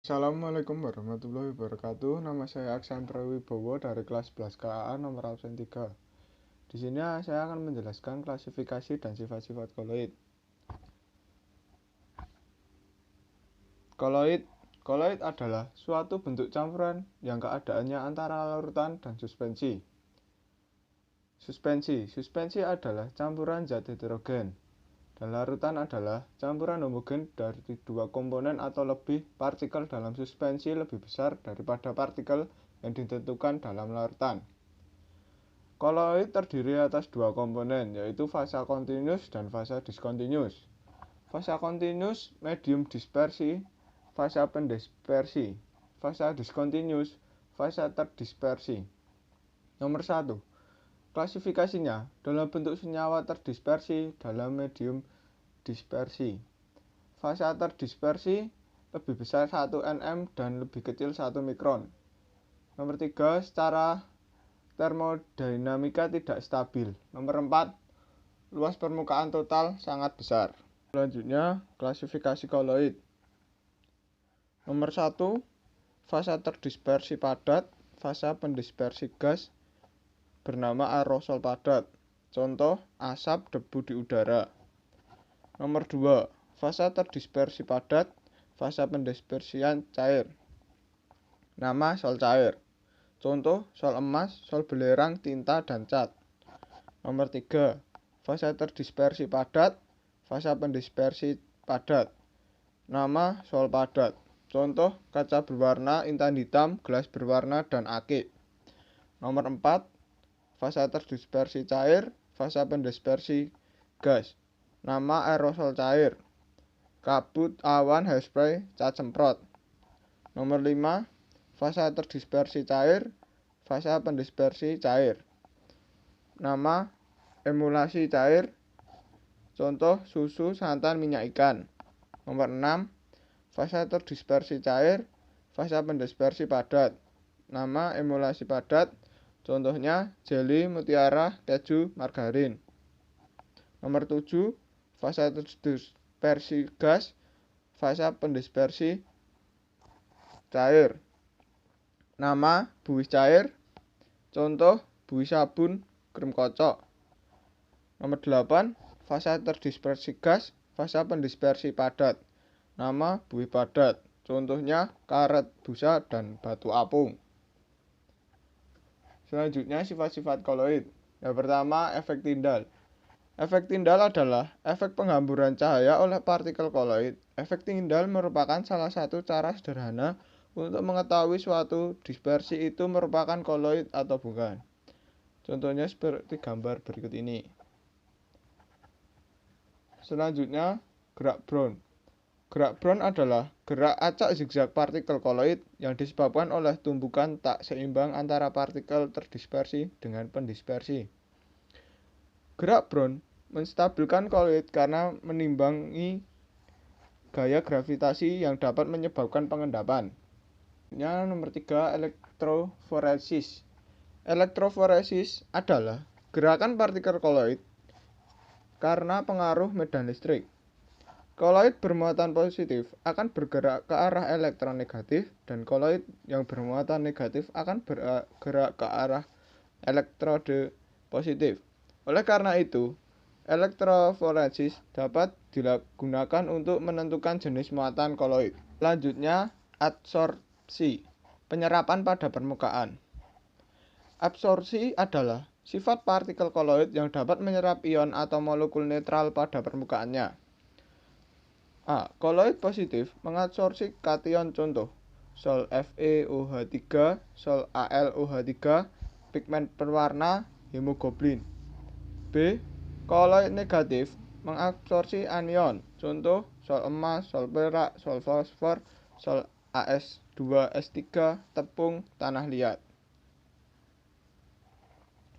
Assalamualaikum warahmatullahi wabarakatuh. Nama saya Aksandra Wibowo dari kelas 11 KAA nomor absen 3. Di sini saya akan menjelaskan klasifikasi dan sifat-sifat koloid. Koloid adalah suatu bentuk campuran yang keadaannya antara larutan dan suspensi. Suspensi adalah campuran zat heterogen. Dan larutan adalah campuran homogen dari dua komponen atau lebih partikel dalam suspensi lebih besar daripada partikel yang ditentukan dalam larutan. Koloid terdiri atas dua komponen, yaitu fasa kontinus dan fasa diskontinus. Fasa kontinus medium dispersi, fasa pendispersi. Fasa diskontinus, fasa terdispersi. Nomor 1. Klasifikasinya dalam bentuk senyawa terdispersi dalam medium dispersi. Fasa terdispersi lebih besar 1 nm dan lebih kecil 1 mikron. Nomor 3. Secara termodinamika tidak stabil. Nomor 4. Luas permukaan total sangat besar. Selanjutnya, klasifikasi koloid. Nomor 1. Fasa terdispersi padat, fasa pendispersi gas bernama aerosol padat. Contoh, asap, debu di udara. Nomor 2. Fasa terdispersi padat, fasa pendispersian cair. Nama sol cair. Contoh, sol emas, sol belerang, tinta, dan cat. Nomor 3. Fasa terdispersi padat, fasa pendispersi padat. Nama sol padat. Contoh, kaca berwarna, intan hitam, gelas berwarna, dan akik. Nomor 4. Fasa terdispersi cair, fasa pendispersi gas. Nama aerosol cair. Kabut, awan, hairspray, cat semprot. Nomor 5. Fasa terdispersi cair, fasa pendispersi cair. Nama emulasi cair. Contoh, susu, santan, minyak ikan. Nomor 6. Fasa terdispersi cair, fasa pendispersi padat. Nama emulasi padat. Contohnya jeli, mutiara, keju, margarin. Nomor 7. Fasa terdispersi gas, fasa pendispersi cair. Nama buih cair. Contoh buih sabun, krim kocok. Nomor 8. Fasa terdispersi gas, fasa pendispersi padat. Nama buih padat. Contohnya karet busa dan batu apung. Selanjutnya sifat-sifat koloid. Yang pertama, efek tindal. Efek tindal adalah efek penghamburan cahaya oleh partikel koloid. Efek tindal merupakan salah satu cara sederhana untuk mengetahui suatu dispersi itu merupakan koloid atau bukan. Contohnya seperti gambar berikut ini. Selanjutnya, gerak Brown. Gerak Brown adalah gerak acak zigzag partikel koloid yang disebabkan oleh tumbukan tak seimbang antara partikel terdispersi dengan pendispersi. Gerak Brown menstabilkan koloid karena menimbangi gaya gravitasi yang dapat menyebabkan pengendapan. Nomor 3, elektroforesis. Elektroforesis adalah gerakan partikel koloid karena pengaruh medan listrik. Koloid bermuatan positif akan bergerak ke arah elektron negatif dan koloid yang bermuatan negatif akan bergerak ke arah elektrode positif. Oleh karena itu, elektroforesis dapat digunakan untuk menentukan jenis muatan koloid. Selanjutnya, adsorpsi, penyerapan pada permukaan. Absorpsi adalah sifat partikel koloid yang dapat menyerap ion atau molekul netral pada permukaannya. Koloid positif mengadsorpsi kation, contoh sol FeOH3, sol AlOH3, pigmen berwarna, hemoglobin. B. Koloid negatif mengadsorpsi anion, contoh sol emas, sol perak, sol fosfor, sol As2S3, tepung, tanah liat.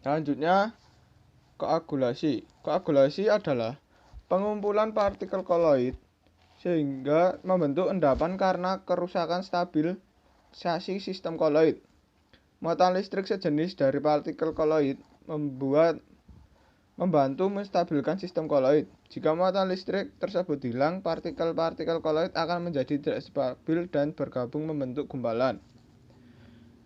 Selanjutnya, koagulasi. Koagulasi adalah pengumpulan partikel koloid sehingga membentuk endapan karena kerusakan stabilisasi sistem koloid. Muatan listrik sejenis dari partikel koloid membuat Membantu menstabilkan sistem koloid. Jika muatan listrik tersebut hilang, partikel-partikel koloid akan menjadi tidak stabil dan bergabung membentuk gumpalan.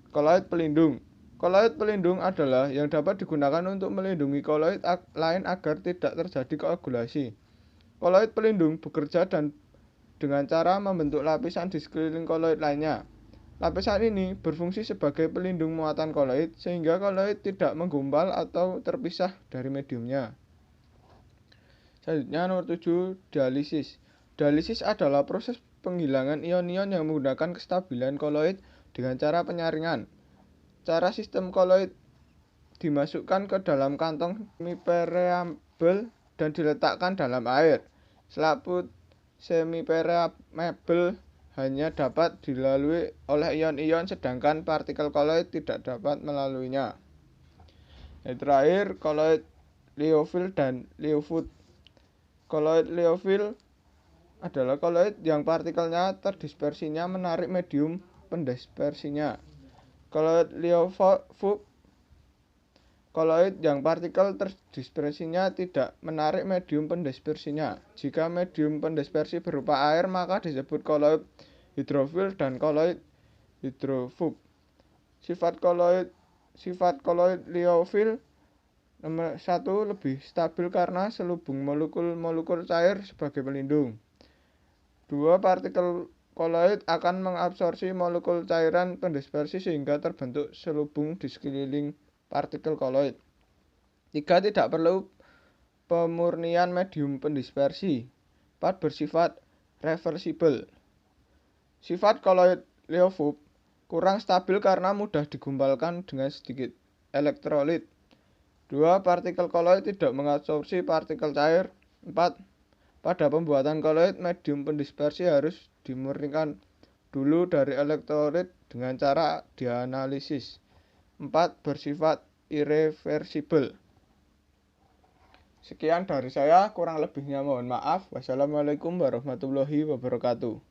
Koloid pelindung. Koloid pelindung adalah yang dapat digunakan untuk melindungi koloid lain agar tidak terjadi koagulasi. Koloid pelindung bekerja dengan cara membentuk lapisan di sekeliling koloid lainnya. Lapisan ini berfungsi sebagai pelindung muatan koloid sehingga koloid tidak menggumpal atau terpisah dari mediumnya. Selanjutnya nomor 7, dialisis. Dialisis adalah proses penghilangan ion-ion yang menggunakan kestabilan koloid dengan cara penyaringan. Cara sistem koloid dimasukkan ke dalam kantong semipermeable dan diletakkan dalam air. Selaput semipermeable hanya dapat dilalui oleh ion-ion sedangkan partikel koloid tidak dapat melaluinya. Yang terakhir, koloid liofil dan liofut. Koloid liofil adalah koloid yang partikelnya terdispersinya menarik medium pendispersinya. Koloid liofut, koloid yang partikel terdispersinya tidak menarik medium pendispersinya. Jika medium pendispersi berupa air, maka disebut koloid hidrofil dan koloid hidrofub. Sifat koloid liofil nomor 1 lebih stabil karena selubung molekul-molekul cair sebagai pelindung. 2. Partikel koloid akan mengabsorsi molekul cairan pendispersi sehingga terbentuk selubung di sekeliling partikel koloid. 3. Tidak perlu pemurnian medium pendispersi. 4. Bersifat reversibel. Sifat koloid liofub kurang stabil karena mudah digumpalkan dengan sedikit elektrolit. 2. Partikel koloid tidak mengabsorsi partikel cair. 4. Pada pembuatan koloid, medium pendispersi harus dimurnikan dulu dari elektrolit dengan cara dianalisis. 4. Bersifat irreversibel. Sekian dari saya, kurang lebihnya mohon maaf. Wassalamualaikum warahmatullahi wabarakatuh.